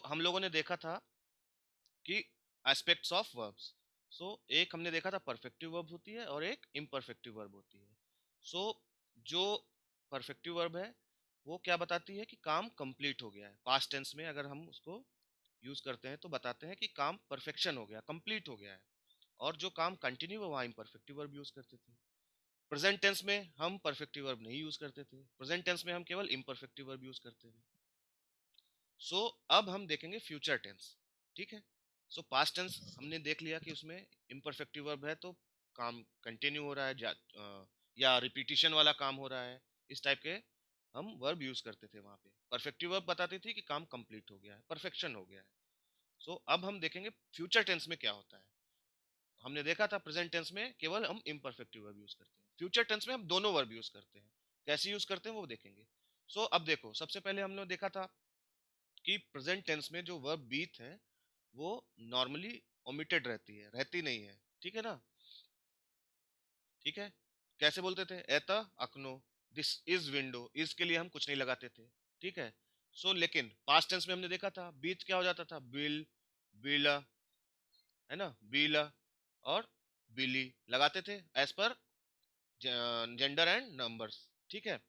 हम लोगों ने देखा था कि एस्पेक्ट्स ऑफ वर्ब्स। एक हमने देखा था परफेक्टिव वर्ब होती है और एक इम्परफेक्टिव वर्ब होती है। सो जो परफेक्टिव वर्ब है वो क्या बताती है कि काम कंप्लीट हो गया है। पास्ट टेंस में अगर हम उसको यूज करते हैं तो बताते हैं कि काम परफेक्शन हो गया, कंप्लीट हो गया है। और जो काम कंटिन्यू है वहाँ इम्परफेक्टिव वर्ब यूज करते थे। प्रेजेंट टेंस में हम परफेक्टिव वर्ब नहीं यूज करते थे, प्रेजेंट टेंस में हम केवल इम्परफेक्टिव वर्ब यूज करते थे। सो अब हम देखेंगे फ्यूचर टेंस। ठीक है। पास्ट टेंस हमने देख लिया कि उसमें इम्परफेक्टिव वर्ब है तो काम कंटिन्यू हो रहा है या रिपीटिशन वाला काम हो रहा है। इस टाइप के हम वर्ब यूज करते थे। वहां पे परफेक्टिव वर्ब बताती थी कि काम कंप्लीट हो गया है, परफेक्शन हो गया है। अब हम देखेंगे फ्यूचर टेंस में क्या होता है। हमने देखा था प्रेजेंट टेंस में केवल हम इम्परफेक्टिव वर्ब यूज करते हैं, फ्यूचर टेंस में हम दोनों वर्ब यूज करते हैं। कैसे यूज करते हैं वो देखेंगे। अब देखो, सबसे पहले हमने देखा था कि प्रेजेंट टेंस में जो वर्ब बीथ है वो नॉर्मली ओमिटेड रहती है, रहती नहीं है। ठीक है ना। ठीक है। कैसे बोलते थे, एता अकनो, दिस इज विंडो, इज के लिए हम कुछ नहीं लगाते थे। ठीक है। लेकिन पास्ट टेंस में हमने देखा था बीथ क्या हो जाता था, बिल, बिला, है ना, बिला और बिली लगाते थे as per gender and numbers. ठीक है।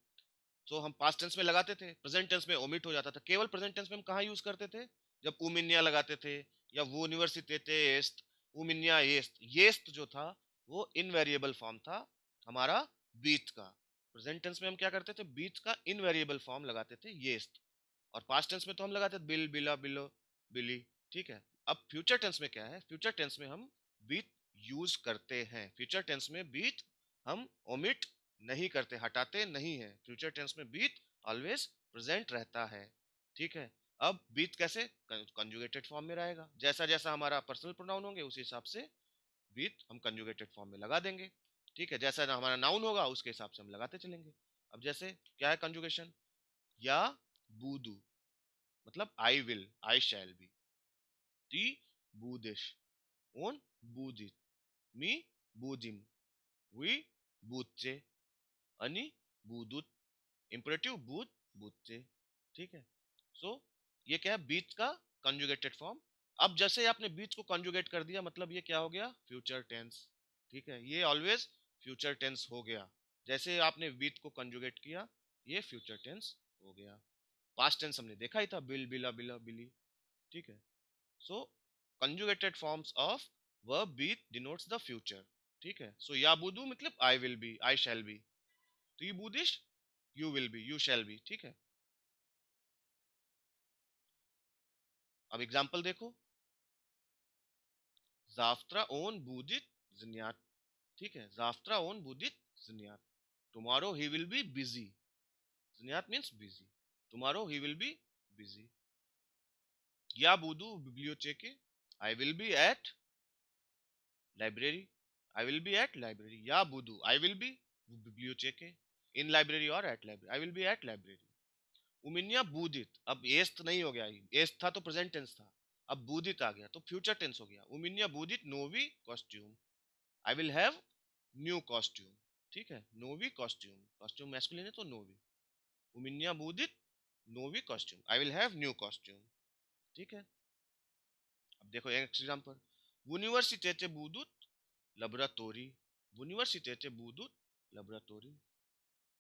हम पास्ट टेंस में लगाते थे, प्रेजेंट टेंस में ओमिट हो जाता था। केवल प्रेजेंट टेंस में हम कहाँ यूज करते थे, जब उमिन्या लगाते थे या वो यूनिवर्सिटी एस्ट, उमिन्या एस्ट। येस्ट जो था वो इनवेरिएबल फॉर्म था हमारा बीथ का। प्रेजेंट टेंस में हम क्या करते थे, बीथ का इनवेरिएबल फॉर्म लगाते थे येस्ट। और पास्ट टेंस में तो हम लगाते थे बिल, बिला, बिलो, बिली। ठीक है। अब फ्यूचर टेंस में क्या है, फ्यूचर टेंस में हम बीथ यूज करते हैं। फ्यूचर टेंस में बीथ हम ओमिट नहीं करते, हटाते नहीं है। फ्यूचर टेंस में बीथ ऑलवेज प्रेजेंट रहता है। ठीक है। अब बीथ कैसे, कंजुगेटेड फॉर्म में रहेगा। जैसा जैसा हमारा पर्सनल प्रोनाउन होंगे उस हिसाब से बीथ हम कंजुगेटेड फॉर्म में लगा देंगे। ठीक है। जैसा हमारा नाउन होगा उसके हिसाब से हम लगाते चलेंगे। अब जैसे क्या है कंजुगेशन, या बूदू मतलब I will, I shall B, ती बूदिश, ओन बूदित, मी बूदिम, वी बूचे, अनि बूदुत, इंपरेटिव बूथ, बूथे। ठीक है। ये क्या है, बीच का कंजुगेटेड फॉर्म। अब जैसे आपने बीच को कंजुगेट कर दिया मतलब ये क्या हो गया, फ्यूचर टेंस। ठीक है। ये ऑलवेज फ्यूचर टेंस हो गया। जैसे आपने बीच को कंजुगेट किया ये फ्यूचर टेंस हो गया। पास्ट टेंस हमने देखा ही था, बिल, बिला, बिला, बिली। ठीक है। So conjugated forms of verb बीच डिनोट्स द फ्यूचर। ठीक है। या बुदू मतलब I will be, I shall be, तो ये बुदिश you will be, you shall be. ठीक है। अब एग्जाम्पल देखो, जाफ्त्रा ओन बूदित जिन्यात। ठीक है। जाफ्त्रा ओन बूदित जिन्यात, tomorrow he will be busy. जिन्यात means busy, tomorrow he will be busy. या बुदू बिब्लियोचेके, I will be at library, I will be at library. या बुदू आई विल बी बिब्लियोचेके, इन लाइब्रेरी और at library, I will be at library. उमिन्या बूदित, अब एस्त नहीं हो गया, एस्त था तो प्रेजेंट टेंस था, अब बूदित आ गया तो फ्यूचर टेंस हो गया। उमिन्या बूदित नोवी कॉस्ट्यूम, I will have new costume. ठीक है। नोवी कॉस्ट्यूम, कॉस्ट्यूम मैस्कुलिन है तो नोवी। उमिन्या बूदित नोवी कॉस्ट्यूम, I will have new costume. ठीक है। अब देखो एक एग्जांपल, यूनिवर्सिटेटे बूदुत laboratori, universitete budut laboratori।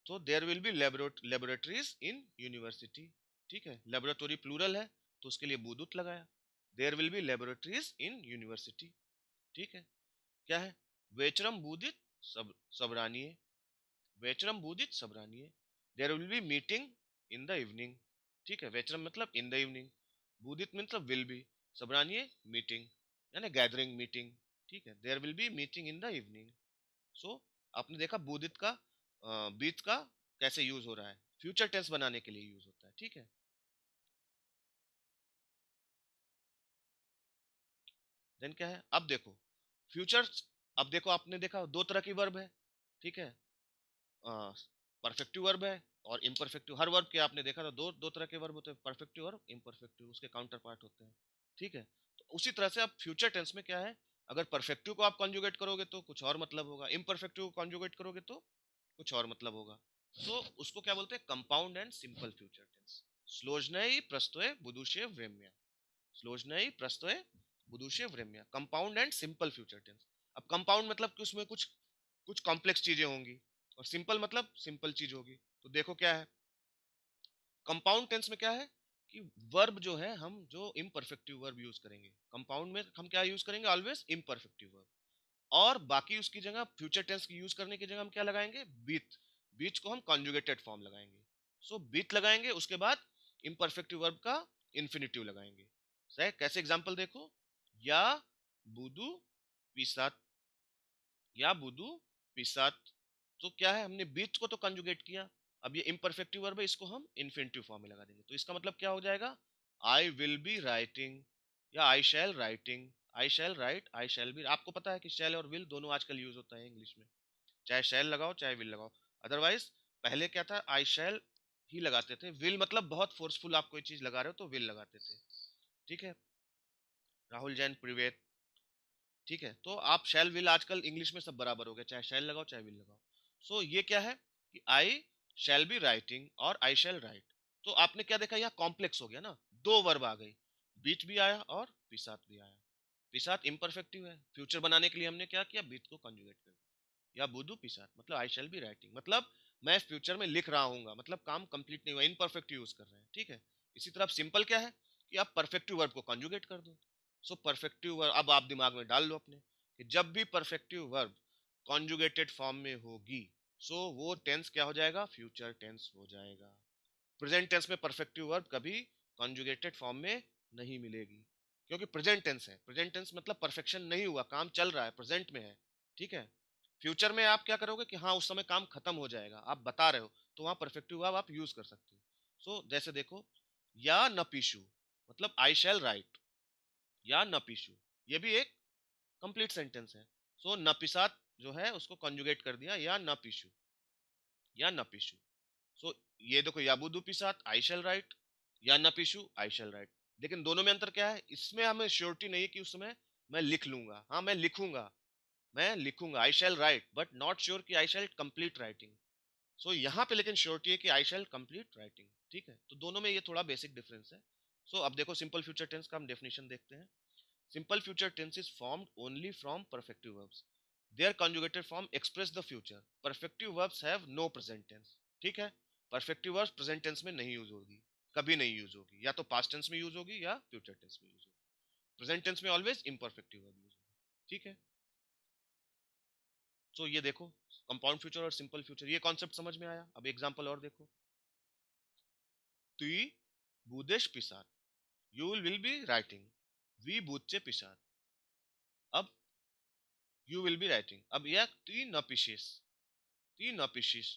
तो there will be laboratories in university. ठीक है। लेबोरेटरी प्लूरल है तो उसके लिए बुदुत लगाया। There will be laboratories in university. ठीक है। क्या है, वेचरम बुदित सबरानिए, वेचरम बुदित सबरानिए, there will be meeting in the evening. ठीक है। वेचरम मतलब इन द इवनिंग, बुदित मतलब विल बी, सबरानिए मीटिंग यानी गैदरिंग, मीटिंग। ठीक है। There will be meeting in the evening. आपने देखा बुदित का बीत का कैसे यूज हो रहा है, फ्यूचर टेंस बनाने के लिए यूज होता है। ठीक है। देन क्या है, अब देखो फ्यूचर। अब देखो आपने देखा दो तरह की वर्ब है। ठीक है। परफेक्टिव वर्ब है और इम्परफेक्टिव। हर वर्ब के आपने देखा था दो दो तरह के वर्ब होते हैं, परफेक्टिव और इम्परफेक्टिव, उसके काउंटर पार्ट होते हैं। ठीक है। तो उसी तरह से अब फ्यूचर टेंस में क्या है, अगर परफेक्टिव को आप कॉन्जुगेट करोगे तो कुछ और मतलब होगा, इम्परफेक्टिव को कॉन्जुगेट करोगे तो कुछ और मतलब होगा। उसको क्या बोलते हैं, compound and simple future tense. स्लोजनई प्रस्तोय बुदुशे व्रेम्या, स्लोजनई प्रस्तोय बुदुशे व्रेम्या, compound and simple future tense. अब कंपाउंड मतलब कि उसमें कुछ कुछ कॉम्प्लेक्स चीजें होंगी, और सिंपल मतलब सिंपल चीज होगी। तो देखो क्या है कंपाउंड टेंस में, क्या है कि वर्ब जो है हम जो इम्परफेक्टिव वर्ब यूज करेंगे, कंपाउंड में हम क्या यूज करेंगे, ऑलवेज इम्परफेक्टिव वर्ब। और बाकी उसकी जगह फ्यूचर टेंस की यूज करने की जगह हम क्या लगाएंगे, बीथ। बीच को हम कॉन्जुगेटेड फॉर्म लगाएंगे। सो बीथ लगाएंगे, उसके बाद इम्परफेक्टिव वर्ब का इन्फिनिटिव लगाएंगे। सही, कैसे एग्जांपल देखो, या बुदू पिसात, या बुदू पिसात। तो क्या है, हमने बीच को तो कंजुगेट किया, अब ये इम्परफेक्टिव वर्ब है, इसको हम इन्फिनिटिव फॉर्म में लगा देंगे। तो इसका मतलब क्या हो जाएगा, आई विल बी राइटिंग, या I shall writing, I shall write, I shall be. आपको पता है कि शैल और विल दोनों आजकल यूज होता है इंग्लिश में, चाहे शैल लगाओ चाहे विल लगाओ। अदरवाइज पहले क्या था, आई शैल ही लगाते थे, विल मतलब बहुत फोर्सफुल आप कोई चीज लगा रहे हो तो विल लगाते थे। ठीक है, राहुल जैन प्रिवेद। ठीक है, तो आप शैल विल आजकल इंग्लिश में सब बराबर हो गया, चाहे शैल लगाओ चाहे विल लगाओ। सो ये क्या है कि आई शैल बी राइटिंग और आई शैल राइट। तो आपने क्या देखा, यहाँ कॉम्प्लेक्स हो गया ना, दो वर्ब आ गई, बीच भी आया और पिसात भी आया। पिसात इम्परफेक्टिव है, फ्यूचर बनाने के लिए हमने क्या किया, बीच को कंजुगेट कर दिया। या बुदू पिसात मतलब आई शैल बी राइटिंग, मतलब मैं फ्यूचर में लिख रहा हूँ, मतलब काम कंप्लीट नहीं हुआ, इनपरफेक्ट यूज कर रहे हैं। ठीक है, इसी तरह सिंपल क्या है कि आप परफेक्टिव वर्ब को कंजुगेट कर दो। सो परफेक्टिव वर्ब अब आप दिमाग में डाल लो अपने, कि जब भी परफेक्टिव वर्ब कॉन्जुगेटेड फॉर्म में होगी, सो वो टेंस क्या हो जाएगा, फ्यूचर टेंस हो जाएगा। प्रेजेंट टेंस में परफेक्टिव वर्ब कभी कॉन्जुगेटेड फॉर्म में नहीं मिलेगी, क्योंकि प्रेजेंट टेंस है, प्रेजेंट टेंस मतलब परफेक्शन नहीं हुआ, काम चल रहा है, प्रेजेंट में है। ठीक है, फ्यूचर में आप क्या करोगे कि हाँ उस समय काम खत्म हो जाएगा, आप बता रहे हो, तो वहां परफेक्टिव वर्ब आप यूज कर सकते हो। सो जैसे देखो, या नपीशु मतलब आई शैल राइट, या नपीशु, ये भी एक कंप्लीट सेंटेंस है। सो नपिसात जो है उसको कंजुगेट कर दिया, या नपीशु, या नपीशु। सो ये देखो, याबुदु पिसात आई शैल राइट, या नपीशु आई शैल राइट। लेकिन दोनों में अंतर क्या है, इसमें हमें श्योरिटी नहीं है कि उस समय मैं लिख लूंगा, हाँ मैं लिखूंगा, मैं लिखूंगा आई shall right, but not sure कि आई शैल कंप्लीट राइटिंग। सो यहाँ पे लेकिन श्योरिटी है कि आई शैल कंप्लीट राइटिंग। ठीक है, तो दोनों में ये थोड़ा बेसिक डिफरेंस है। सो अब देखो सिंपल फ्यूचर टेंस का हम डेफिनेशन देखते हैं। Simple future tense is formed only from perfective verbs. Their conjugated form express the future. Perfective verbs have no present tense. ठीक है, perfective verbs present tense में नहीं यूज होगी, कभी नहीं यूज होगी, या तो past tense में यूज होगी या future tense में यूज होगी। present tense में always imperfective verb यूज होगी। ठीक है, तो ये देखो कंपाउंड फ्यूचर और सिंपल फ्यूचर, ये कॉन्सेप्ट समझ में आया। अब एग्जांपल और देखो, तुई बुदेश पिसार, यू विल बी राइटिंग, वी बुच्चे पिसार। अब यू विल बी राइटिंग, अब यह तुई नपिशिस, तीन नपिशिस,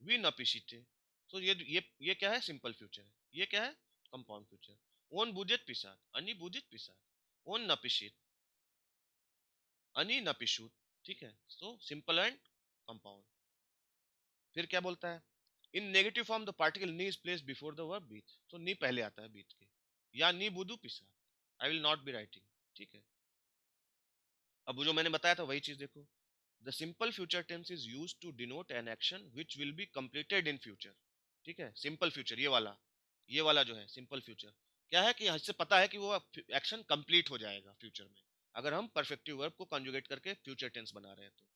वी नपिशिते। तो ये क्या है, सिंपल फ्यूचर है। ये क्या है, कंपाउंड फ्यूचर। ओन बुजेट पिसात, अनि बुजेट पिसात, ओन नपिशित, अनि नपिशुत। ठीक है, सो सिंपल एंड कंपाउंड। फिर क्या बोलता है, in negative form the particle नी is placed before the verb बीथ। तो नी पहले आता है बीथ के, या नी बुदू पिसात, I will not be writing. ठीक है, अब वो जो मैंने बताया था वही चीज देखो, the simple future tense is used to denote an action which will be completed in future. ठीक है, सिंपल फ्यूचर ये वाला जो है सिंपल फ्यूचर, क्या है कि इससे पता है कि वो एक्शन कंप्लीट हो जाएगा फ्यूचर में, अगर हम परफेक्टिव वर्ब को कंजुगेट करके फ्यूचर टेंस बना रहे हैं तो।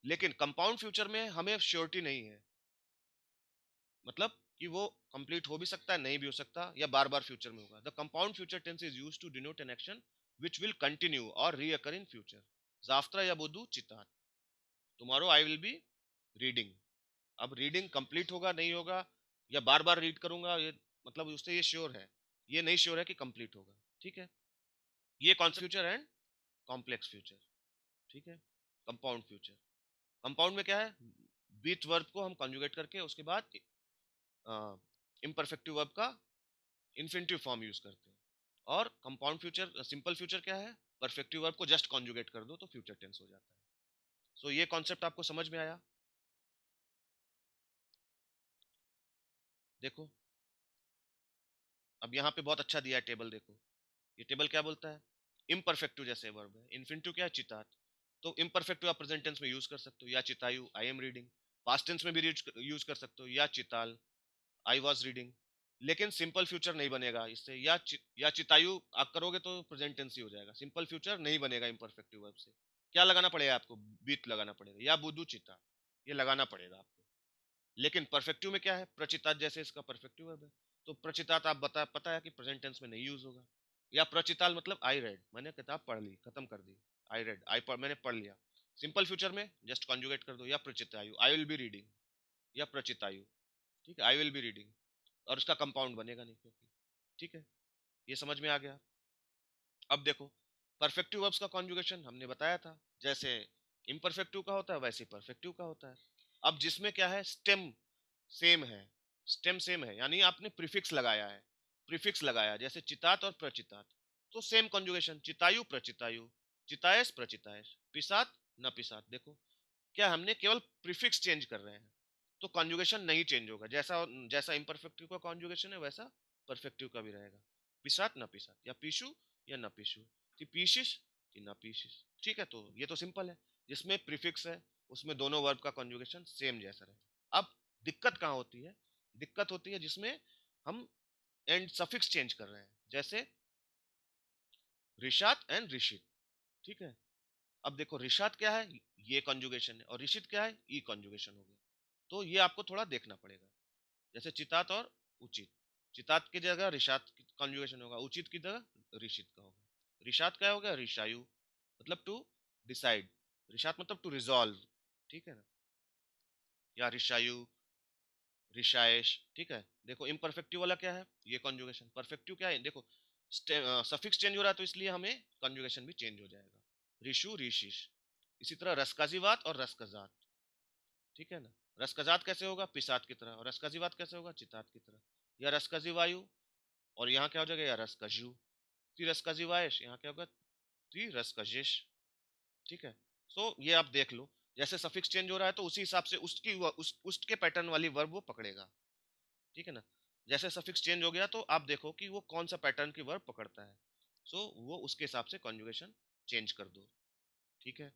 लेकिन कंपाउंड फ्यूचर में हमें श्योरिटी नहीं है, मतलब कि वो कंप्लीट हो भी सकता है, नहीं भी हो सकता, या बार बार फ्यूचर में होगा। The compound future tense is used to denote an action which will continue और रीअकर इन फ्यूचर। जाफ्त्रा या बुदू चितात, tomorrow I will be reading. अब रीडिंग कंप्लीट होगा नहीं होगा, या बार बार रीड करूंगा, ये मतलब उससे ये श्योर है, ये नहीं श्योर है कि कंप्लीट होगा। ठीक है, ये concept future and complex future. ठीक है, कंपाउंड फ्यूचर, कंपाउंड में क्या है, बीच वर्ब को हम कंजुगेट करके उसके बाद इम्परफेक्टिव वर्ब का इन्फिनिटिव फॉर्म यूज करते हैं। और कंपाउंड फ्यूचर, सिंपल फ्यूचर क्या है, परफेक्टिव वर्ब को जस्ट कंजुगेट कर दो तो फ्यूचर टेंस हो जाता है। सो ये कॉन्सेप्ट आपको समझ में आया। देखो अब यहाँ पे बहुत अच्छा दिया है टेबल, देखो ये टेबल क्या बोलता है, इम्परफेक्टिव जैसे वर्ब है, इन्फिनिटिव क्या है, चितात। तो इम्परफेक्टिव आप प्रेजेंट टेंस में यूज कर सकते हो, या चितायु I am reading. Past tense में भी यूज कर सकते हो, या चिताल आई वाज रीडिंग। लेकिन सिंपल फ्यूचर नहीं बनेगा इससे, या चितायु आप करोगे तो प्रेजेंट टेंस ही हो जाएगा, सिंपल फ्यूचर नहीं बनेगा इम्परफेक्टिव वर्ब से। क्या लगाना पड़ेगा आपको, बीत लगाना पड़ेगा, या बुदु चिता, ये लगाना पड़ेगा आपको। लेकिन परफेक्टिव में क्या है, प्रचितात जैसे इसका परफेक्टिव वर्ब है, तो प्रचितात आप पता है कि प्रेजेंट टेंस में नहीं यूज होगा। या प्रचिताल मतलब आई रेड, मैंने किताब पढ़ ली, खत्म कर दी, आई रेड, मैंने पढ़ लिया। सिंपल फ्यूचर में जस्ट कॉन्जुगेट कर दो, या प्रचितायु, आई विल बी रीडिंग, या प्रचितायु, ठीक है, आई विल बी रीडिंग, और उसका कंपाउंड बनेगा नहीं क्योंकि, ठीक है, ये समझ में आ गया। अब देखो परफेक्टिव वर्ब्स का कॉन्जुगेशन हमने बताया था, जैसे इम्परफेक्टिव का होता है वैसे परफेक्टिव का होता है। अब जिसमें क्या है, स्टेम सेम है, स्टेम सेम है, यानी आपने प्रीफिक्स लगाया है, प्रीफिक्स लगाया जैसे चितात और प्रचितात, तो सेम कॉन्जुगेशन, चितायु प्रचितायु, चितायस प्रचितायस, पिसात न पिसात। देखो क्या हमने केवल प्रीफिक्स चेंज कर रहे हैं, तो कॉन्जुगेशन नहीं चेंज होगा, जैसा जैसा इम्परफेक्टिव का कॉन्जुगेशन है वैसा परफेक्टिव का भी रहेगा। पिसात न पिसात, या पीशु या न पीशु, कि पीशिश कि न पीशिश, ठीक है। तो ये तो सिंपल है, जिसमें प्रीफिक्स है उसमें दोनों वर्ब का कॉन्जुगेशन सेम जैसा रहेगा। अब दिक्कत कहाँ होती है, दिक्कत होती है जिसमें हम एंड सफिक्स चेंज कर रहे हैं, जैसे रिशात एंड ऋषित, ठीक है। अब देखो रिशात क्या है, ये कॉन्जुगेशन है, और ऋषित क्या है, ई कॉन्जुगेशन हो गया। तो ये आपको थोड़ा देखना पड़ेगा, जैसे चितात और उचित, चितात की जगह ऋषात कॉन्जुगेशन होगा, उचित की जगह ऋषित का होगा। ऋषात क्या हो गया, ऋषायु, मतलब टू डिसाइड, ऋषात मतलब टू रिजॉल्व, ठीक है ना, या ऋषायु, ऋषाएश, ठीक है। देखो इम्परफेक्टिव वाला क्या है, ये कॉन्जुगेशन, परफेक्टिव क्या है, देखो सफिक्स चेंज हो रहा है तो इसलिए हमें कॉन्जुगेशन भी चेंज हो जाएगा, ऋषु ऋषिश। इसी तरह रसकाजीवात और रसकजात, ठीक है ना, रसकजात कैसे होगा, पिसात की तरह, और रसकजीवात कैसे होगा, चितात की तरह। या रसकजी वायु, और यहाँ क्या हो जाएगा, या रसकजु, रसकजी वायश, यहाँ क्या होगा, रसकजिश, ठीक है। सो ये आप देख लो, जैसे सफिक्स चेंज हो रहा है तो उसी हिसाब से उसके पैटर्न वाली वर्ब वो पकड़ेगा, ठीक है ना। जैसे सफिक्स चेंज हो गया तो आप देखो कि वो कौन सा पैटर्न की वर्ब पकड़ता है, सो वो उसके हिसाब से कॉन्जुगेशन चेंज कर दो, ठीक है।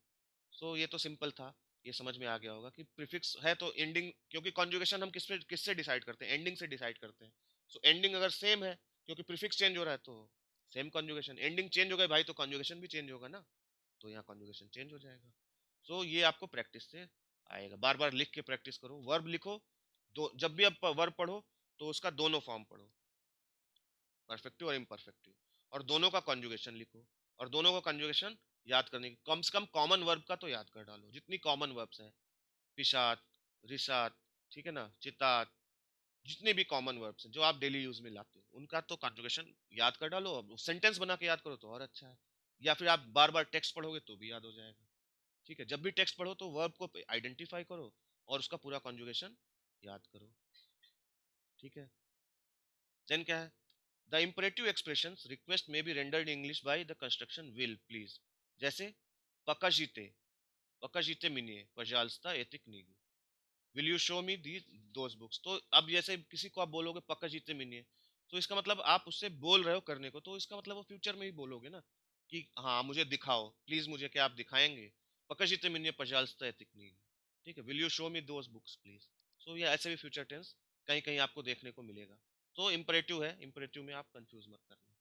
सो ये तो सिंपल था, ये समझ में आ गया होगा कि प्रीफिक्स है तो एंडिंग, क्योंकि कॉन्जुगेशन हम किससे डिसाइड करते हैं, एंडिंग से डिसाइड करते हैं। सो एंडिंग अगर सेम है, क्योंकि प्रीफिक्स चेंज हो रहा है तो सेम कॉन्जुगेशन, एंडिंग चेंज हो गए भाई तो कॉन्जुगेशन भी चेंज होगा ना, तो यहाँ कॉन्जुगेशन चेंज हो जाएगा। सो ये आपको प्रैक्टिस से आएगा, बार बार लिख के प्रैक्टिस करो, वर्ब लिखो, दो जब भी आप वर्ब पढ़ो तो उसका दोनों फॉर्म पढ़ो, परफेक्टिव और इम्परफेक्टिव, और दोनों का कॉन्जुगेशन लिखो, और दोनों का कॉन्जुगेशन याद करने की, कम से कम कॉमन वर्ब का तो याद कर डालो, जितनी कॉमन वर्ब्स हैं, पिशात, रिशात, ठीक है ना, चितात, जितने भी कॉमन वर्ब्स हैं जो आप डेली यूज में लाते हो उनका तो कॉन्जुगेशन याद कर डालो, अब सेंटेंस बना के याद करो तो और अच्छा है, या फिर आप बार बार टेक्स्ट पढ़ोगे तो भी याद हो जाएगा, ठीक है। जब भी टेक्स्ट पढ़ो तो वर्ब को आइडेंटिफाई करो और उसका पूरा कॉन्जुगेशन याद करो, ठीक है। देन क्या है, the imperative expressions request may be rendered in English by the construction will please, जैसे पकाजीते, पकाजीते मिनिए पजालस्ता एतिक नीगी, will you show me the those books. तो अब जैसे किसी को आप बोलोगे पकाजीते मिनिए, तो इसका मतलब आप उससे बोल रहे हो करने को, तो इसका मतलब वो फ्यूचर में ही बोलोगे ना, कि हाँ मुझे दिखाओ प्लीज, मुझे क्या आप दिखाएंगे, पकाजीते मिनिए पजालस्ता एतिक नीगी, ठीक है, will you show me those books please. So ये ऐसे भी फ्यूचर टेंस कहीं कहीं आपको देखने को मिलेगा। तो इम्परेटिव है, इम्परेटिव में आप कंफ्यूज मत करना,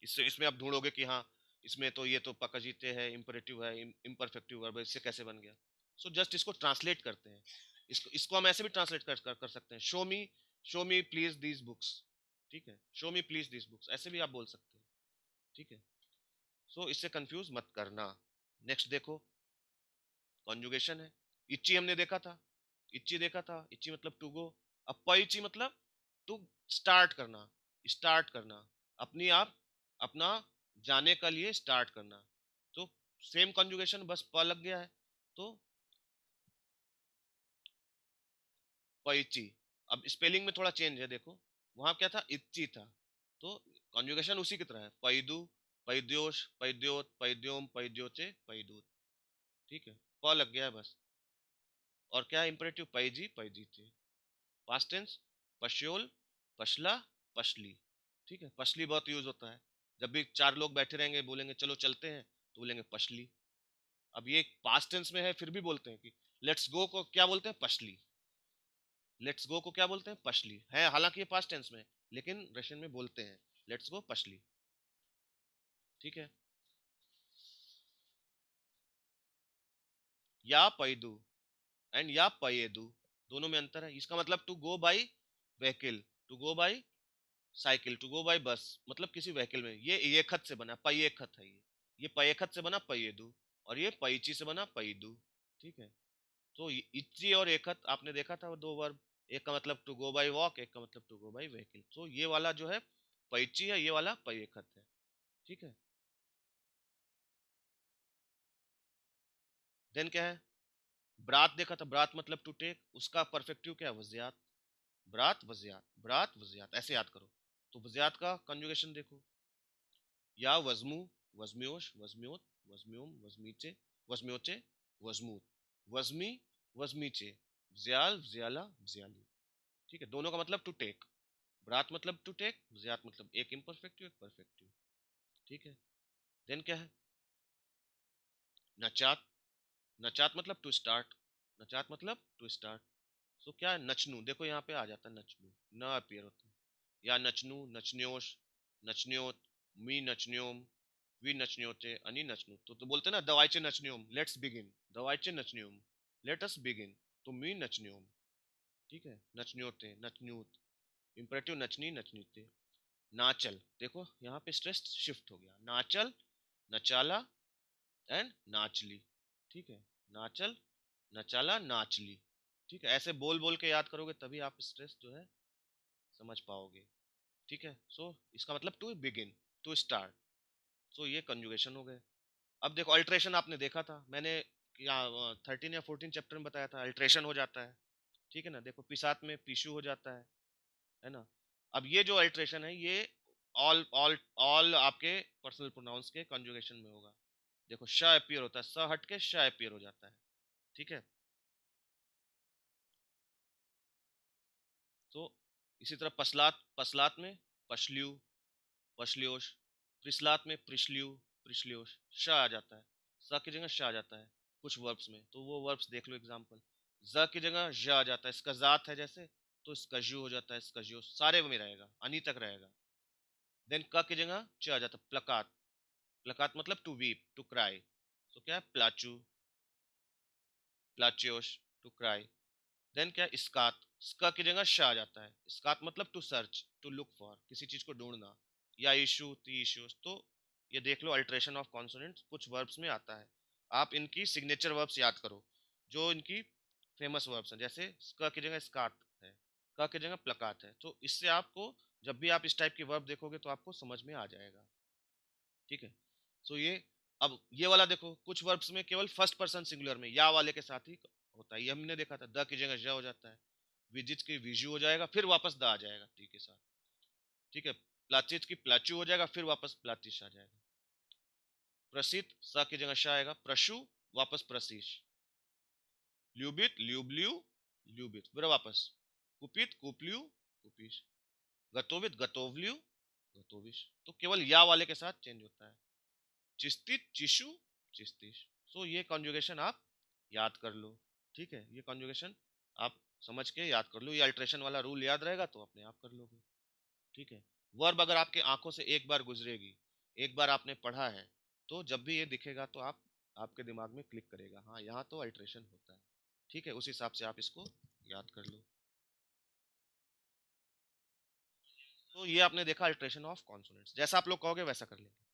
इससे इसमें आप ढूंढोगे कि हाँ इसमें तो ये तो पकाजीते है, इम्परेटिव है, इम्परफेक्टिव वर्ब, इससे कैसे बन गया। सो जस्ट इसको ट्रांसलेट करते हैं, इसको हम ऐसे भी ट्रांसलेट कर सकते हैं, show me please these books, ठीक है, show me please these books, ऐसे भी आप बोल सकते हैं, ठीक है। सो इससे कंफ्यूज मत करना। नेक्स्ट देखो, कॉन्जुगेशन है, इच्ची हमने देखा था, इच्ची देखा था, इच्ची मतलब टू गो। अब पइची मतलब टू स्टार्ट करना, स्टार्ट करना, अपनी आप अपना जाने का लिए स्टार्ट करना, तो सेम कॉन्जुगेशन बस प लग गया है, तो पइची। अब स्पेलिंग में थोड़ा चेंज है, देखो वहां क्या था, इच्ची था, तो कॉन्जुगेशन उसी की तरह है, पैदु, पैद्योश, पैद्योत, पैद्योम, पैद्योचे, पैदूत, ठीक है, प लग गया है बस। और क्या है इंपरेटिव, पैजी पैजीते, पास्ट टेंस पश्योल, पशला, पशली, ठीक है, पशली बहुत यूज होता है, जब भी चार लोग बैठे रहेंगे बोलेंगे चलो चलते हैं तो बोलेंगे पशली। अब ये पास्ट टेंस में है फिर भी बोलते हैं कि लेट्स गो को क्या बोलते हैं, पशली, लेट्स गो को क्या बोलते हैं, पशली है, हालांकि ये पास्ट टेंस में है, लेकिन रशियन में बोलते हैं लेट्स गो पशली। ठीक है, या पैदू एंड या पयेदू, दोनों में अंतर है। इसका मतलब to go by vehicle, to go by cycle, to go by bus, मतलब किसी व्हीकल में। ये खत से बना, पये खत है ये पये खत से बना पयेदू, और ये पैची से बना पैदू। ठीक है, तो इच्ची और एकत आपने देखा था वो दो वर्ब, एक का मतलब टू गो बाई वॉक, एक का मतलब टू गो बाई व्हीकल। तो ये वाला जो है पैची है, ये वाला पयेखत है। ठीक है, देन क्या है, ब्रात देखा था, ब्रात मतलब टू टेक, उसका परफेक्टिव क्या है, वज्यात। ब्रात वज्यात, ब्रात वज्यात, ऐसे याद करो। तो वज्यात का कंजुगेशन देखो, या वजमू, वजम्योश, वजम्योत, वजम्योम, वजमीचे, वजम्योचे, वजमूत, वजमी, वजमीचे, ज्याल, ज्याला, ज्याली। ठीक है, दोनों का मतलब टू टेक। ब्रात मतलब टू टेक, ज्यात मतलब एक इम्परफेक्टिव एक परफेक्टिव। ठीक है, देन क्या है, नचात, नचात मतलब टू स्टार्ट, नचात मतलब टू स्टार्ट। सो क्या है, नचनू, देखो यहाँ पे आ जाता है नचनू, न अपीयर होता है, या नचनू, नचन्योश, नचन्योत, मी नचन्योम, वी नचन्योते, अनि नचनू। तो बोलते हैं ना दवाइचे नचन्योम, लेट्स बिगिन, दवाइचे नचन्योम, लेट अस बिगिन, तो मी नचन्योम। ठीक है, नचन्योते, नचन्यूत, इंपरेटिव नचनी, नचनीते। नाचल, देखो यहाँ पे स्ट्रेस शिफ्ट हो गया, नाचल, नचाला एंड नाचली। ठीक है, नाचल, नचाला, नाचली। ठीक है, ऐसे बोल बोल के याद करोगे तभी आप स्ट्रेस जो है समझ पाओगे। ठीक है, सो इसका मतलब टू बिगिन, टू स्टार्ट। सो ये कंजुगेशन हो गए। अब देखो अल्ट्रेशन आपने देखा था, मैंने 13 या 14 चैप्टर में बताया था, अल्ट्रेशन हो जाता है। ठीक है ना, देखो पिसात में पिशु हो जाता है ना। अब ये जो अल्ट्रेशन है ये ऑल ऑल ऑल आपके पर्सनल प्रोनाउंस के कंजुगेशन में होगा। देखो श अपीयर होता है, स हट के श अपीयर हो जाता है। ठीक है, तो इसी तरह पसलात, पसलात में पशल्यू, पशल्योश, प्रिसलात में प्रिशल्यू, प्रिशल्योश, श आ जाता है, स की जगह श आ जाता है कुछ वर्ब्स में, तो वो वर्ब्स देख लो एग्जांपल। ज की जगह ज आ जाता है, इसका जात है जैसे, तो स्कज्यू हो जाता है, स्कज्यो, सारे में रहेगा, अनी तक रहेगा। देन क की जगह च आ जाता है, प्लकात, प्लकात मतलब टू वीप, टू क्राई। तो क्या है, प्लाचू, प्लाचियोश, टू क्राई। देन क्या है, स्कात, स्का की जगह श आ जाता है, स्कात मतलब to search, to look for, किसी चीज को ढूंढना, या इशू, ती इश्यूज। तो ये देख लो अल्ट्रेशन ऑफ कॉन्सोनेंट्स कुछ वर्ब्स में आता है। आप इनकी सिग्नेचर वर्ब्स याद करो, जो इनकी फेमस वर्ब्स हैं, जैसे क की जगह स्कात है, क की जगह प्लकात है। तो इससे आपको जब भी आप इस टाइप की वर्ब देखोगे तो आपको समझ में आ जाएगा। ठीक है, सो ये, अब ये वाला देखो कुछ वर्ब्स में केवल फर्स्ट पर्सन सिंगुलर में या वाले के साथ ही होता है, ये हमने देखा था, द की जगह ज हो जाता है, विजिट की विजू हो जाएगा, फिर वापस द आ जाएगा टी के साथ। ठीक है, प्लाचित की प्लाचू हो जाएगा, फिर वापस प्लाचिश आ जाएगा। प्रसित, स की जगह श आएगा, प्रशु, वापस प्रशिश। ल्यूबित, ल्यूब्ल्यू, ल्यूबित, फिर वापस। कुपित, कुपल्यू, कुपिश। गतोवित, गतोवल्यू, गतोविश। तो केवल या वाले के साथ चेंज होता है। चिस्तित, चिशु, चिस्तिश। सो ये कॉन्जुगेशन आप याद कर लो। ठीक है, ये कॉन्जुगेशन आप समझ के याद कर लो, ये अल्ट्रेशन वाला रूल याद रहेगा तो अपने आप कर लोगे। ठीक है, वर्ब अगर आपके आंखों से एक बार गुजरेगी, एक बार आपने पढ़ा है, तो जब भी ये दिखेगा तो आप, आपके दिमाग में क्लिक करेगा, हाँ यहाँ तो अल्ट्रेशन होता है। ठीक है, उस हिसाब से आप इसको याद कर लो। तो ये आपने देखा अल्ट्रेशन ऑफ कॉन्सोनेंट्स, जैसा आप लोग कहोगे वैसा कर लेंगे।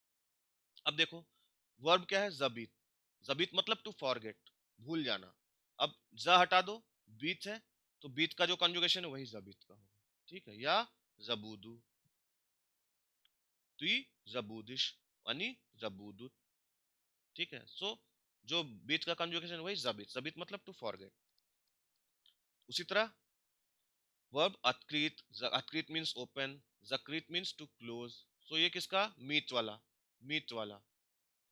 अब देखो वर्ब क्या है, जबीत, जबीत मतलब टू फॉरगेट, भूल जाना। अब ज हटा दो, बीत है, तो बीत का जो कंजुगेशन है वही जबीत का होगा। ठीक है, या जबूदू, तुई जबूदिश, अनि जबूदुत। ठीक है, सो जो बीत का कंजुगेशन वही जबीत, जबीत मतलब टू फॉरगेट। उसी तरह वर्ब अतकृत, अतकृत मींस ओपन, जकृत मींस टू क्लोज। सो ये किसका, मीत वाला, मीत वाला।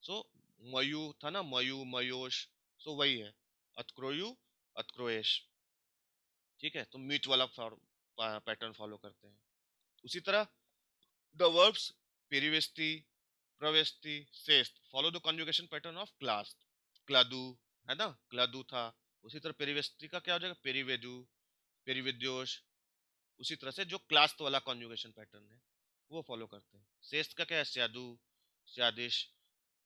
सो मयू था ना, मयू, मयोश, सो वही है, अतक्रोयु, अतक्रोएश। ठीक है, तो मीट वाला पैटर्न फॉलो करते हैं। उसी तरह द वर्ब्स पेरिवेस्ती, प्रवेस्ती, सेस्ट follow the conjugation pattern of class. क्लादू है ना, क्लादू था। उसी तरह पेरिवेस्ती का क्या हो जाएगा, पेरिवेदू, पेरिविद्योश, उसी तरह से जो क्लास्त वाला कॉन्जुगेशन पैटर्न है वो फॉलो करते हैं। सेस्ट का क्या है, स्यादु, स्यादिश,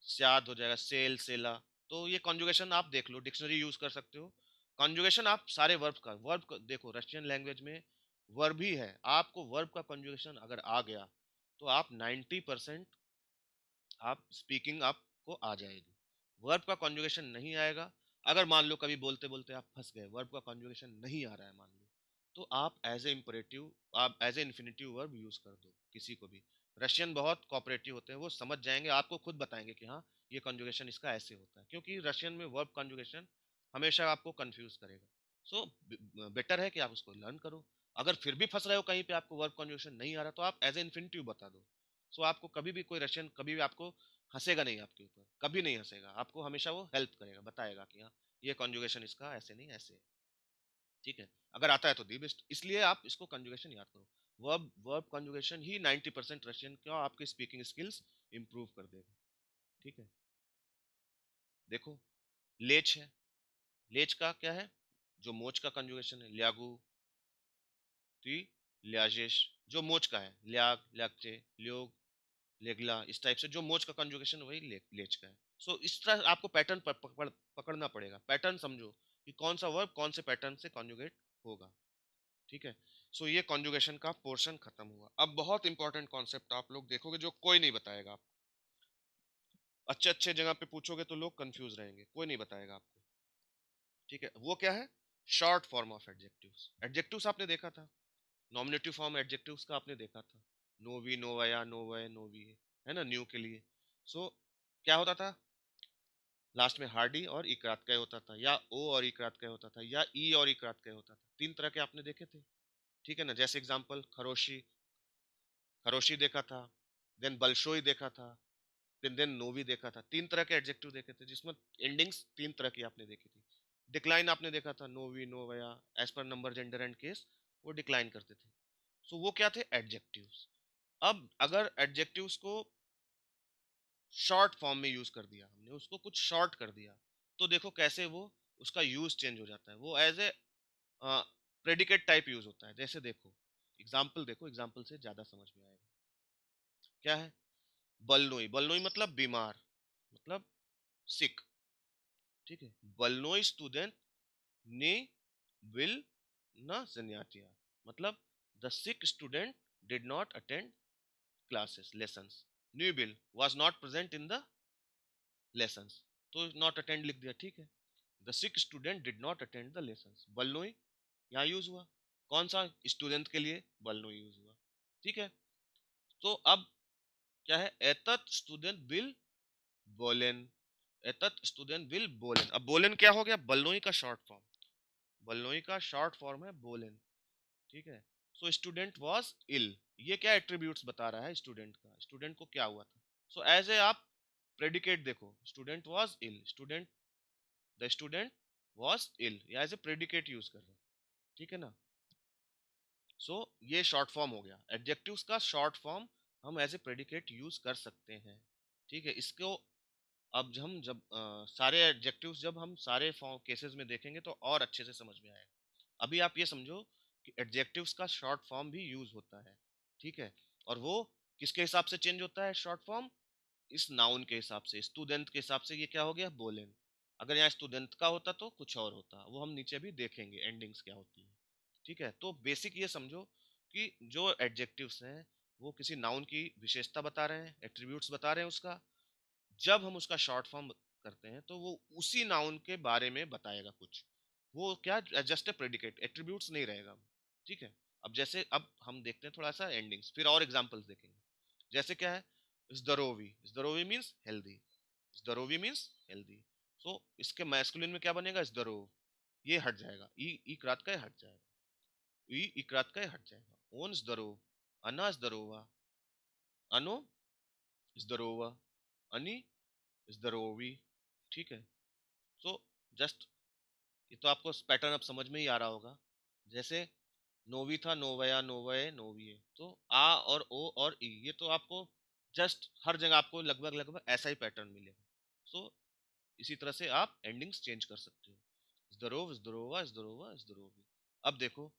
स्याद हो जाएगा, सेल, सेला। तो ये कॉन्जुगेशन आप देख लो, डिक्शनरी यूज कर सकते हो। कॉन्जुगेशन आप सारे वर्ब का देखो, रशियन लैंग्वेज में वर्ब ही है, आपको वर्ब का कॉन्जुगेशन अगर आ गया तो आप 90% आप स्पीकिंग आपको आ जाएगी। वर्ब का कॉन्जुगेशन नहीं आएगा, अगर मान लो कभी बोलते बोलते आप फंस गए, वर्ब का कॉन्जुगेशन नहीं आ रहा है मान लो, तो आप एज ए इंपरेटिव, आप as a infinitive verb use कर दो किसी को भी। रशियन बहुत कोऑपरेटिव होते हैं, वो समझ जाएंगे, आपको खुद बताएंगे कि हाँ ये कॉन्जुगेशन इसका ऐसे होता है, क्योंकि रशियन में वर्ब कॉन्जुगेशन हमेशा आपको कंफ्यूज करेगा। सो बेटर है कि आप उसको लर्न करो। अगर फिर भी फंस रहे हो कहीं पे, आपको वर्ब कॉन्जुगेशन नहीं आ रहा, तो आप एज ए इन्फिनेटिव बता दो। सो आपको कभी भी कोई रशियन कभी भी आपको हंसेगा नहीं, आपके ऊपर कभी नहीं हंसेगा, आपको हमेशा वो हेल्प करेगा, बताएगा कि हाँ ये कॉन्जुगेशन इसका ऐसे नहीं ऐसे है। ठीक है, अगर आता है तो दी बेस्ट, इसलिए आप इसको कॉन्जुगेशन याद करो। वर्ब वर्ब कॉन्जुगेशन ही 90% रशियन का आपके स्पीकिंग स्किल्स इंप्रूव कर देगा। ठीक है, देखो लेच है, लेच का क्या है, जो मोच का कॉन्जुगेशन है, ल्यागू, ती, ल्याजेश। जो मोच का है, ल्याग, ल्यागचे, ल्योग, लेगला, इस टाइप से जो मोच का कंजुगेशन वही लेच का है। सो इस तरह आपको पैटर्न पकड़ना पड़ेगा, पैटर्न समझो कि कौन सा वर्ब कौन से पैटर्न से कॉन्जुगेट होगा। ठीक है, सो ये कॉन्जुगेशन का पोर्शन खत्म हुआ। अब बहुत इंपॉर्टेंट कॉन्सेप्ट आप लोग देखोगे जो कोई नहीं बताएगा आपको, अच्छे अच्छे जगह पे पूछोगे तो लोग कंफ्यूज रहेंगे, कोई नहीं बताएगा आपको। ठीक है, वो क्या है, short form of adjectives. Adjectives आपने देखा था, नॉमिनेटिव फॉर्म एडजेक्टिव्स का आपने देखा था, नोवी, नोवाया, नोवे, नोवी, है ना, न्यू के लिए। सो क्या होता था, लास्ट में हार्डी और इकरात का होता था, या ओ और इकरात का होता था, या ई और इकरात का होता था। तीन तरह के आपने देखे थे। ठीक है ना, जैसे एग्जांपल खरोशी, खरोशी देखा था, देन बलशोई देखा था, देन नोवी देखा था। तीन तरह के एडजेक्टिव देखे थे जिसमें एंडिंग्स तीन तरह की आपने देखी थी। डिक्लाइन आपने देखा था, नोवी, नोवया, as per number, gender and case, वो डिक्लाइन करते थे। सो वो क्या थे, एडजेक्टिव्स। अब अगर एडजेक्टिव्स को शॉर्ट फॉर्म में यूज कर दिया हमने, उसको कुछ शॉर्ट कर दिया, तो देखो कैसे वो उसका यूज चेंज हो जाता है, वो as a predicate type use होता है। जैसे देखो एग्जाम्पल, देखो एग्जाम्पल से ज्यादा समझ में आएगा। क्या है, बलनोई, बलनोई मतलब बीमार, मतलब सिक। ठीक है, बलनोई स्टूडेंट ने विल न जन्यातिया, मतलब the sick student did not attend classes lessons, new bill was not present in the lessons, तो नॉट अटेंड लिख दिया। ठीक है, the sick student did not attend the lessons, Balnoi यहाँ यूज हुआ, कौन सा, स्टूडेंट के लिए बलनोई यूज हुआ। ठीक है, तो अब क्या है, एतत स्टूडेंट विल बोलेन, एतत स्टूडेंट विल बोलेन। अब बोलेन क्या हो गया, बलनोई का शॉर्ट फॉर्म, बलनोई का शॉर्ट फॉर्म है बोलेन। ठीक है, सो स्टूडेंट वाज इल, ये क्या एट्रीब्यूट्स बता रहा है स्टूडेंट का, स्टूडेंट को क्या हुआ था। सो एज ए आप प्रेडिकेट देखो, student was ill, student, the student was ill, या एज ए प्रेडिकेट यूज कर रहे हैं। ठीक है ना, सो ये शॉर्ट फॉर्म हो गया, एडजेक्टिव्स का शॉर्ट फॉर्म हम एज ए प्रेडिकेट यूज कर सकते हैं। ठीक है, इसको अब हम जब सारे एडजेक्टिव्स जब हम सारे फॉर्म केसेस में देखेंगे तो और अच्छे से समझ में आएगा। अभी आप ये समझो कि एडजेक्टिव्स का शॉर्ट फॉर्म भी यूज होता है। ठीक है, और वो किसके हिसाब से चेंज होता है शॉर्ट फॉर्म, इस नाउन के हिसाब से, स्टूडेंट के हिसाब से। ये क्या हो गया, बोलेन। अगर यहाँ स्टूडेंट का होता तो कुछ और होता, वो हम नीचे भी देखेंगे एंडिंग्स क्या होती है। ठीक है, तो बेसिक ये समझो कि जो एडजेक्टिव्स हैं वो किसी नाउन की विशेषता बता रहे हैं, एट्रीब्यूट्स बता रहे हैं उसका। जब हम उसका शॉर्ट फॉर्म करते हैं तो वो उसी नाउन के बारे में बताएगा कुछ, वो क्या, जस्ट ए प्रेडिकेट, एट्रीब्यूट्स नहीं रहेगा। ठीक है, अब जैसे अब हम देखते हैं थोड़ा सा एंडिंग्स, फिर और एग्जांपल्स देखेंगे। जैसे क्या है, zdorovi, zdorovi means healthy, zdorovi means healthy. So इसके मैस्कुलिन में क्या बनेगा, zdorov, ये हट जाएगा, ई इकरात का ये हट जाएगा, ई इकरात का ये हट जाएगा, ओन zdorov, अना zdorova, अनो zdorova, अनि zdorovi। ठीक है, सो जस्ट, ये तो आपको पैटर्न अब समझ में ही आ रहा होगा। जैसे नोवी था, नोवया, नोवये, नोविये, तो आ और ओ और ई, ये तो आपको जस्ट हर जगह आपको लगभग लगभग ऐसा ही पैटर्न मिलेगा। सो इसी तरह से आप एंडिंग्स चेंज कर सकते हो, zdorov, zdorova, zdorova, zdorovi। अब देखो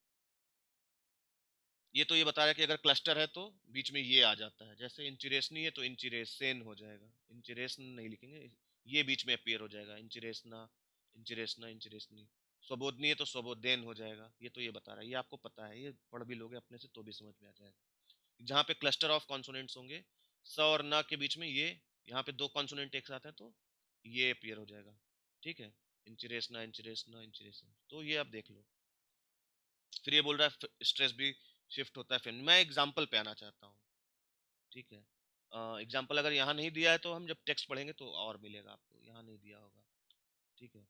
ये तो ये बता रहा है कि अगर क्लस्टर है तो बीच में ये आ जाता है, जैसे इंचिरेसनी है तो इंचिरेसेन हो जाएगा, इंचिरेसन नहीं लिखेंगे, ये बीच में अपीयर हो जाएगा, इंचिरेसना, इंचिरेसना, इंचिरेसनी। स्वबोधनी है तो स्वबोधेन हो जाएगा, ये तो ये बता रहा है, ये आपको पता है, ये पढ़ भी लोगे अपने से तो भी समझ में आ जाएगा। जहाँ पे क्लस्टर ऑफ कॉन्सोनेंट्स होंगे, स और न के बीच में ये, यहाँ पे दो कॉन्सोनेंट एक साथ है तो ये अपीयर हो जाएगा, ठीक है। इंचिरेसना, इंचिरेसना, इंचिरेसन, तो ये आप देख लो। फिर ये बोल रहा है स्ट्रेस भी शिफ्ट होता है। फिर मैं एग्जांपल पे आना चाहता हूँ, ठीक है। एग्जांपल अगर यहाँ नहीं दिया है तो हम जब टेक्स्ट पढ़ेंगे तो और मिलेगा आपको, यहाँ नहीं दिया होगा, ठीक है।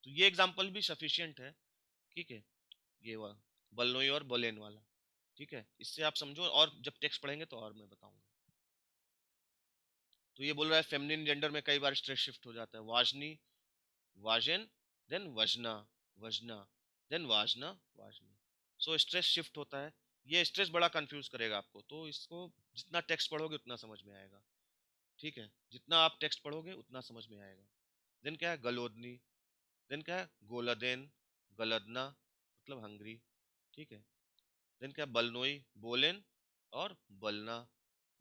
तो ये एग्जांपल भी सफिशियंट है, ठीक है, ये वाला बलनोई और बोलेन वाला, ठीक है। इससे आप समझो, और जब टेक्स्ट पढ़ेंगे तो और मैं बताऊंगा। तो ये बोल रहा है फेमिनिन जेंडर में कई बार स्ट्रेस शिफ्ट हो जाता है, वाजनी, वाजन, देन वजना, वजना, देन वाजना, वाजनी। सो स्ट्रेस शिफ्ट होता है। ये स्ट्रेस बड़ा कंफ्यूज करेगा आपको, तो इसको जितना टेक्स्ट पढ़ोगे उतना समझ में आएगा, ठीक है। जितना आप टेक्स्ट पढ़ोगे उतना समझ में आएगा। देन क्या है गलोदनी, देन क्या है गोलदेन, गलदना मतलब हंगरी, ठीक है। देन क्या है बलनोई, बोलेन और बलना,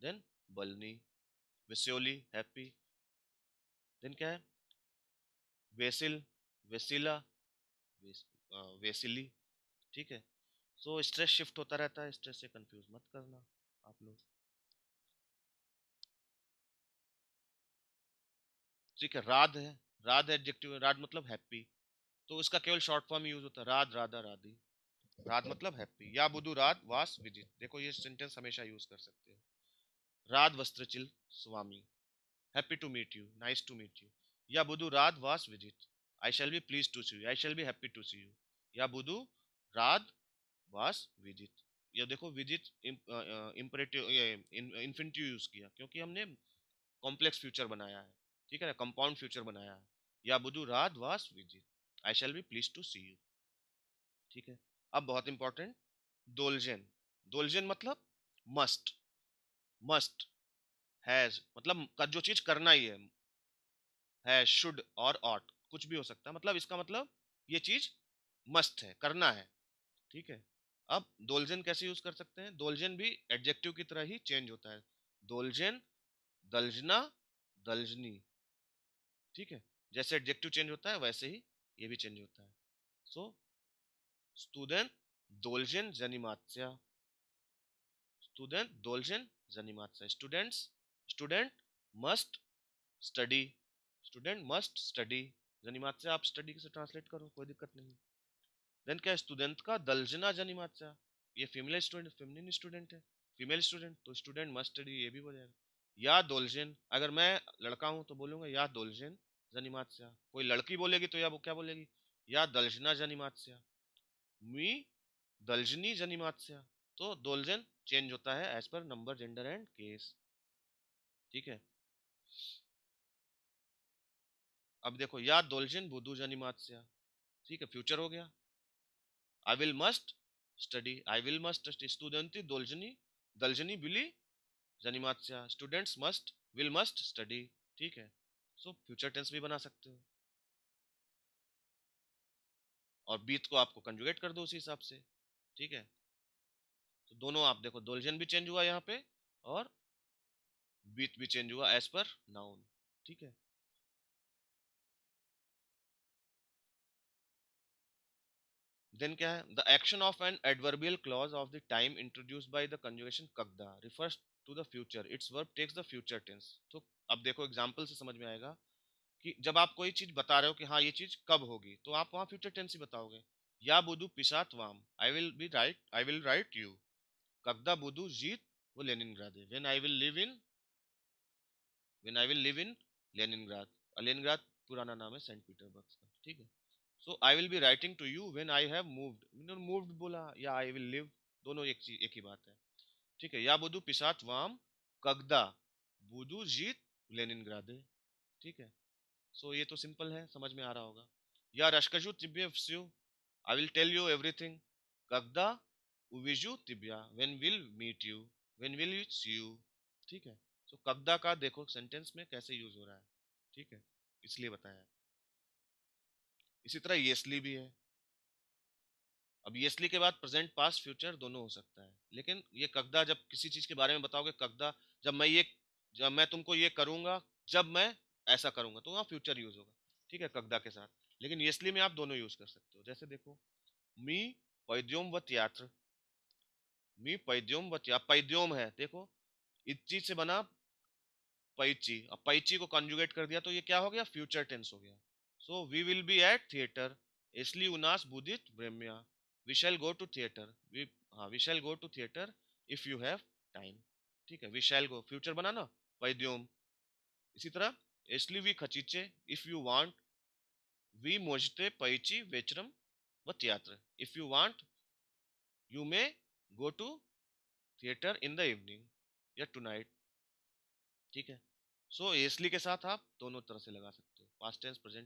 देन बलनी, विसियोली हैप्पी, देन क्या है वेसिल, वेसिला, वेसिली, ठीक है। सो स्ट्रेस शिफ्ट होता रहता है, स्ट्रेस से कंफ्यूज मत करना आप लोग, ठीक है। राध है, राध एडजेक्टिव, राध मतलब हैप्पी, तो इसका केवल शॉर्ट फॉर्म यूज होता है, राध, राधा, राधी। राध मतलब हैप्पी, या बुधु राध वास विजित, देखो ये सेंटेंस हमेशा यूज कर सकते हो। राध वस्त्रचिल स्वामी, happy to meet you, nice to meet you. या बुधु राध वास विजित, I shall be please to see you, I shall be happy to see you. या बुधु राध वास विजित, ये देखो विजिट इम्परेटिव इन्फिनिटिव यूज किया क्योंकि हमने कॉम्प्लेक्स फ्यूचर बनाया है, ठीक है ना, कंपाउंड फ्यूचर बनाया है। या बुधु राध वास विजित, I shall be please to see you, ठीक है। अब बहुत इंपॉर्टेंट, दोलजेन, दोलजेन मतलब मस्ट, मस्ट, हैज मतलब जो चीज करना ही है शुड और ऑट कुछ भी हो सकता है, मतलब इसका मतलब ये चीज मस्ट है, करना है, ठीक है। अब दोलजेन कैसे यूज कर सकते हैं, दोलजेन भी एडजेक्टिव की तरह ही चेंज होता है, दोलजेन, दल्जना, दल्जनी, ठीक है। जैसे एडजेक्टिव चेंज होता है वैसे ही ये भी चेंज होता है। सो स्टूडेंट दोलजेन जनिमात्स्या, स्टूडेंट दोलजेन जनिमात्स्या, students, student must study, student must study, जनिमात्स्या आप स्टडी से ट्रांसलेट करो, कोई दिक्कत नहीं। देन क्या स्टूडेंट का दल्जना जनिमात्स्या, ये फीमेल स्टूडेंट, फेमिनिन स्टूडेंट है, फीमेल स्टूडेंट, तो स्टूडेंट मस्ट स्टडी ये भी हो जाएगा। या दोलजेन, अगर मैं लड़का हूं तो बोलूंगा या दोलजेन जनिमात्स्या, कोई लड़की बोलेगी तो या वो क्या बोलेगी, या दल्जना जनिमात्स्या, मी दल्जनी जनिमात्स्या। तो दोलजेन चेंज होता है as per number, gender and case, ठीक है। अब देखो या दोलजेन बुधु जनिमात्स्या, ठीक है, फ्यूचर हो गया। I will must study, I will must study, स्टूडेंटी दोलजनी, दल्जनी बिली जनिमात्स्या, students must will must study, ठीक है। सो फ्यूचर टेंस भी बना सकते हो, और बीत को आपको कंजुगेट कर दो उसी हिसाब से, ठीक है। तो दोनों आप देखो, दोलजन भी चेंज हुआ यहाँ पे और बीत भी चेंज हुआ एज पर नाउन, ठीक है। देन क्या है, the action of an adverbial clause of the time introduced by the conjugation कगदा refers to the future, its verb takes the future tense. तो अब देखो एग्जांपल से समझ में आएगा कि जब आप कोई चीज बता रहे हो कि हाँ ये चीज कब होगी, तो आप वहां फ्यूचर टेंस ही बताओगे। या बुदु पिसात वाम, I will be write, I will write you, कगदा बुदु जीत वो लेनिनग्राद है, when I will live in Leningrad, Leningrad पुराना नाम है सेंट पीटर्सबर्ग का, ठीक है। So I will be writing to you when I have moved, moved बोला या आई विल लिव, दोनों एक चीज एक ही बात है, ठीक है। या बुदु पिसात वाम कगदा बुदु जीत लेनिनग्राद, ठीक है। सो ये तो सिंपल है, समझ में आ रहा होगा। या रश्कजू तिब्य फ्स्यू, I will tell you everything, कगदा उविजू तिब्या, when will meet you, when will you see you, ठीक है। सो कगदा का देखो सेंटेंस में कैसे यूज हो रहा है, ठीक है, इसलिए बताया। इसी तरह येसली भी है, अब येस्ली के बाद प्रेजेंट पास्ट फ्यूचर दोनों हो सकता है, लेकिन ये कगदा जब किसी चीज के बारे में बताओगे, कगदा जब मैं ये, जब मैं तुमको ये करूंगा, जब मैं ऐसा करूंगा, तो वहाँ फ्यूचर यूज होगा, ठीक है, कगदा के साथ। लेकिन येस्ली में आप दोनों यूज कर सकते हो। जैसे देखो, मी पैद्योम व त्यात्र, मी पैद्योम व त्या, पैद्योम है देखो, इच्ची से बना पैची, अब पैची को कॉन्जुगेट कर दिया तो ये क्या हो गया, फ्यूचर टेंस हो गया। So we will be at theatre, इसलिए उनास बुदित ब्रह्म्या, we shall go to theatre, we, हाँ we shall go to theatre if you have time, ठीक है, वी शैल गो फ्यूचर बना ना, पैद्योम। इसी तरह इसलिए वी खचीचे इफ यू वांट, वी मोजते पैची वेचरम व थिएटर, if you want you may go to theatre in the evening या टू नाइट, ठीक है। सो इसलिए के साथ आप दोनों तरह से लगा सकते हो, पास्ट टेंस, प्रेजेंट